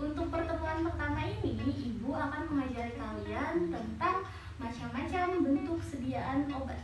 Untuk pertemuan pertama ini, Ibu akan mengajari kalian tentang macam-macam bentuk sediaan obat.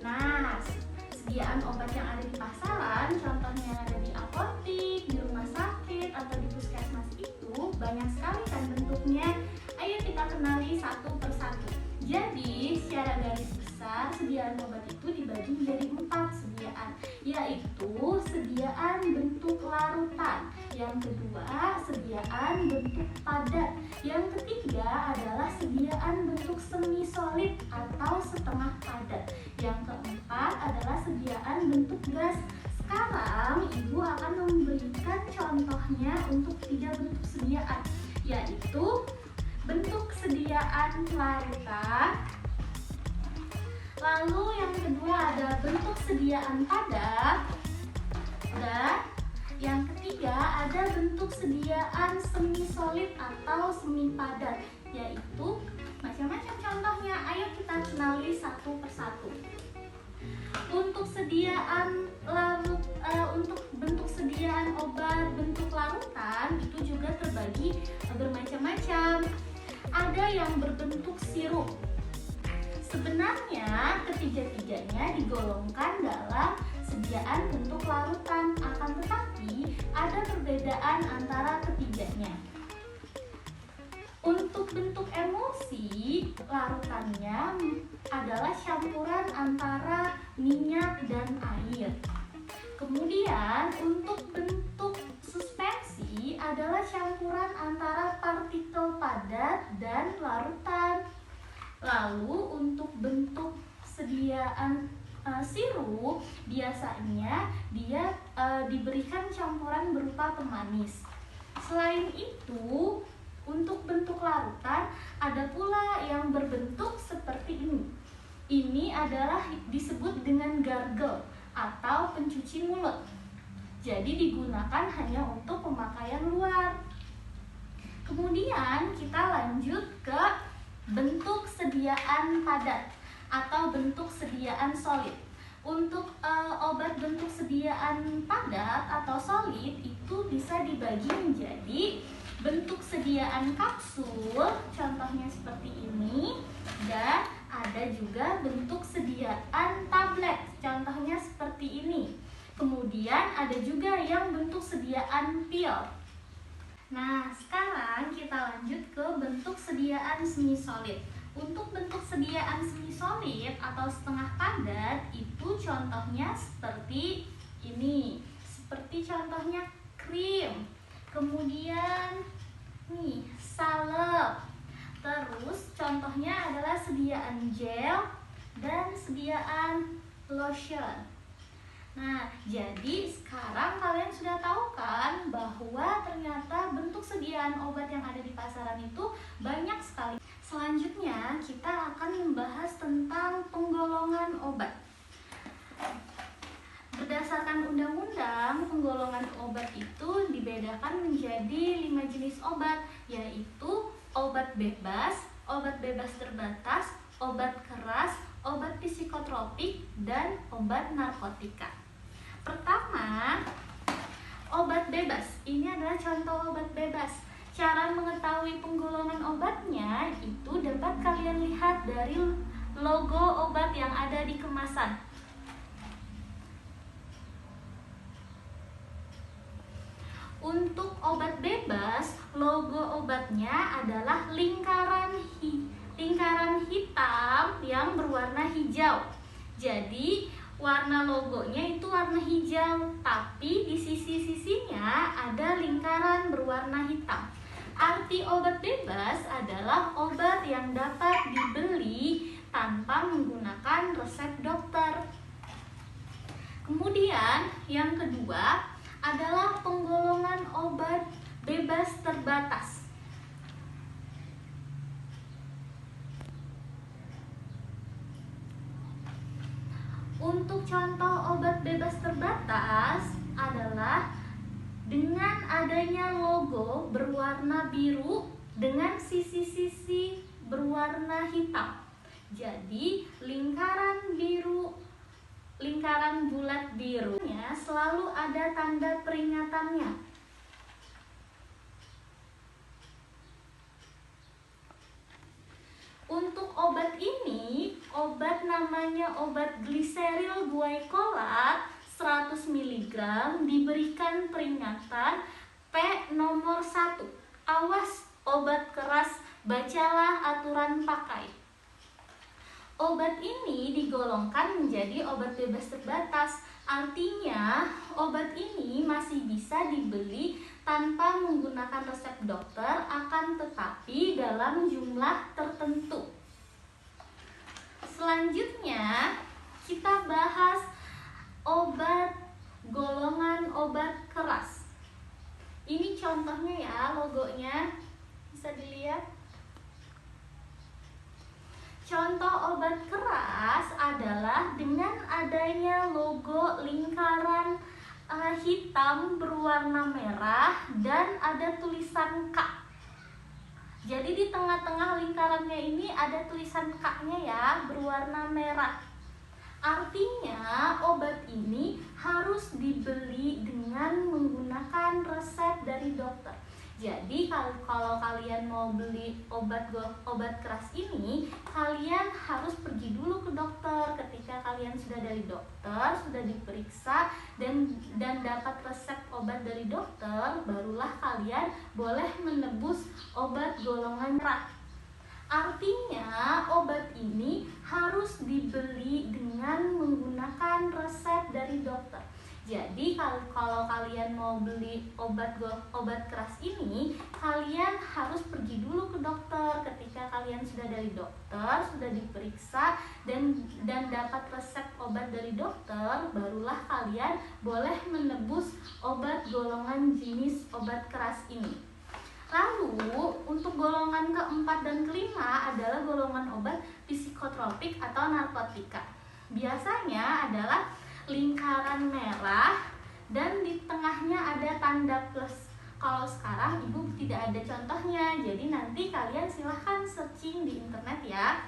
Nah, sediaan obat yang ada di pasaran, contohnya yang ada di apotik, di rumah sakit, atau di puskesmas itu banyak sekali kan bentuknya. Ayo kita kenali satu persatu. Jadi, secara garis besar, sediaan obat itu dibagi menjadi 4 sediaan, yaitu sediaan bentuk larutan, yang kedua sediaan bentuk padat, yang ketiga adalah sediaan bentuk semi solid atau setengah padat, yang keempat adalah sediaan bentuk gas. Sekarang Ibu akan memberikan contohnya untuk 3 bentuk sediaan, yaitu bentuk sediaan larutan, lalu yang kedua ada bentuk sediaan padat, dan yang ketiga ada bentuk sediaan semi solid atau semi padat, yaitu macam-macam contohnya. Ayo kita kenali satu persatu. Untuk untuk bentuk sediaan obat bentuk larutan itu juga terbagi bermacam-macam. Ada yang berbentuk sirup. Sebenarnya ketiga-tiganya digolongkan dalam sediaan bentuk larutan, akan tetapi ada perbedaan antara ketiganya. Untuk bentuk emulsi, larutannya adalah campuran antara minyak dan air. Kemudian untuk bentuk suspensi adalah campuran antara partikel padat dan larutan. Lalu untuk bentuk sediaan sirup, biasanya dia diberikan campuran berupa pemanis. Selain itu, untuk bentuk larutan ada pula yang berbentuk seperti ini. Ini adalah disebut dengan gargle atau pencuci mulut. Jadi digunakan hanya untuk pemakaian luar. Kemudian kita lanjut ke bentuk sediaan padat atau bentuk sediaan solid. Untuk obat bentuk sediaan padat atau solid itu bisa dibagi menjadi bentuk sediaan kapsul, contohnya seperti ini, dan ada juga bentuk sediaan tablet, contohnya seperti ini. Kemudian ada juga yang bentuk sediaan pil. Nah, sekarang kita lanjut ke bentuk sediaan semi solid. Untuk bentuk sediaan semi solid atau setengah padat itu contohnya seperti ini. Seperti contohnya krim. Kemudian nih, salep. Terus contohnya adalah sediaan gel dan sediaan lotion. Nah, jadi sekarang kalian sudah tahu kan bahwa ternyata bentuk sediaan obat yang ada di pasaran itu banyak sekali. Selanjutnya kita akan membahas tentang penggolongan obat. Berdasarkan undang-undang, penggolongan obat itu dibedakan menjadi 5 jenis obat, yaitu obat bebas terbatas, obat keras, obat psikotropik, dan obat narkotika. Pertama, obat bebas. Ini adalah contoh obat bebas. Cara mengetahui penggolongan obatnya itu dapat kalian lihat dari logo obat yang ada di kemasan. Untuk obat bebas, logo obatnya adalah lingkaran hitam yang berwarna hijau. Jadi, warna logonya itu warna hijau, tapi di sisi-sisinya ada lingkaran berwarna hitam. Arti obat bebas adalah obat yang dapat dibeli tanpa menggunakan resep dokter. Kemudian, yang kedua adalah penggolongan obat bebas terbatas. Untuk contoh obat bebas terbatas adalah dengan ada adanya logo berwarna biru dengan sisi-sisi berwarna hitam. Jadi lingkaran bulat birunya selalu ada tanda peringatannya. Untuk obat ini, obat namanya obat gliseril guaicolat 100 mg diberikan peringatan P nomor 1. Awas obat keras, bacalah aturan pakai. Obat ini digolongkan menjadi obat bebas terbatas. Artinya, obat ini masih bisa dibeli tanpa menggunakan resep dokter, akan tetapi dalam jumlah tertentu. Selanjutnya, kita bahas obat golongan obat keras. Ini contohnya ya, logonya bisa dilihat. Contoh obat keras adalah dengan adanya logo lingkaran hitam berwarna merah dan ada tulisan K. Jadi di tengah-tengah lingkarannya ini ada tulisan K-nya ya, berwarna merah. Artinya obat ini harus dibeli dengan menggunakan resep dari dokter. Jadi kalau kalian mau beli obat keras ini, kalian harus pergi dulu ke dokter. Ketika kalian sudah dari dokter, sudah diperiksa dan dapat resep obat dari dokter, barulah kalian boleh menebus obat golongan merah. Artinya obat ini harus dibeli dengan menggunakan resep dari dokter. Jadi kalau kalian mau beli obat keras ini, kalian harus pergi dulu ke dokter. Ketika kalian sudah dari dokter, sudah diperiksa dan dapat resep obat dari dokter, barulah kalian boleh menebus obat golongan jenis obat keras ini. Lalu untuk golongan keempat dan kelima adalah golongan obat psikotropik atau narkotika. Biasanya adalah lingkaran merah dan di tengahnya ada tanda plus. Kalau sekarang ibu tidak ada contohnya, jadi nanti kalian silahkan searching di internet ya.